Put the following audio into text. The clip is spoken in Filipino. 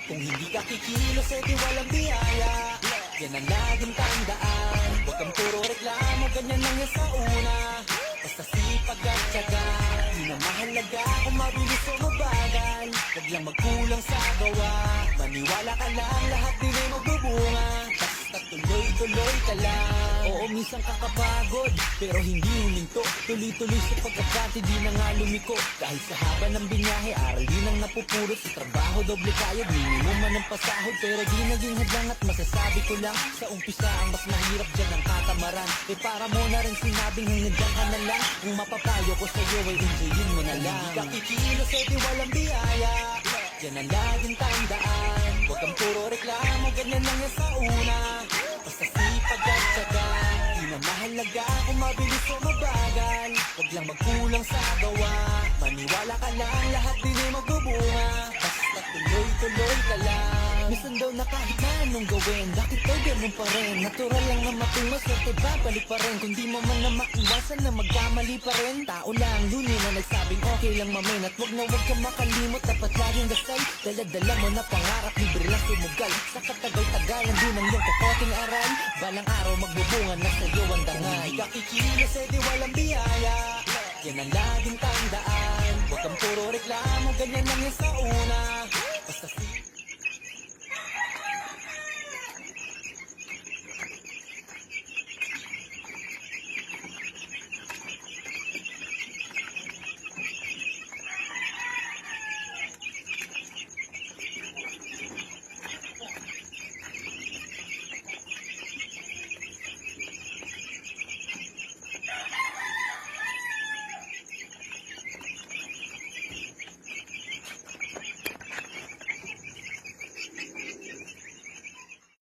Kung hindi ka kikilos, di walang biyaya. Yan ang laging tandaan. Huwag kang puro reklamo, ganyan lang yan sa una. Basta sipag at tiyaga, di na mahalaga kung mabilis o mabagal. Huwag lang magkulang sa gawa, maniwala ka lang, lahat din ay magbubunga. Basta tuloy-tuloy ka lang. Oo, minsan kakapagod, pero hindi huminto. Tuloy-tuloy sa pagkakati, di na nga lumiko. Kahit sa haba ng binyahe, aral din ang napupulot. Sa trabaho, doble kayod, minimum man ang pasahod. Pero di naging hadlang at masasabi ko lang, sa umpisa ang mas mahirap dyan ang katamaran. Para mo na rin sinabing hanggang dyan ka na lang. Kung mapapayo ko sa'yo ay enjoyin mo na lang. Hindi ka kikilos, di walang biyaya. Yan ang laging tandaan. Huwag kang puro reklamo, ganyan lang yan sa una. Basta sipag at tiyaga, di na mahalaga kung mabilis o mabagal. Huwag lang magkulang sa gawa, maniwala ka lang, lahat din ay magbubunga. Basta tuloy-tuloy ka lang. Minsan daw na kahit na anong gawin, bakit daw ganun pa rin? Natural lang na matungo, swerte babalik pa rin. Kung di mo man na maiwasan na magkamali pa rin. Tao lang, luni na nagsabing okay lang mamin. At wag na wag kang makalimot, dapat laging dasal. Dala-dala mo na pangarap, libre lang sumugal. Sa katagal-tagalan din ang iyong kakoting aral. Balang araw magbubunga na sa'yo ang dangal. Kung di ka kikilos, di walang biyaya. Yan ang laging tandaan. Huwag kang puro reklamo, ganyan lang yan sa una.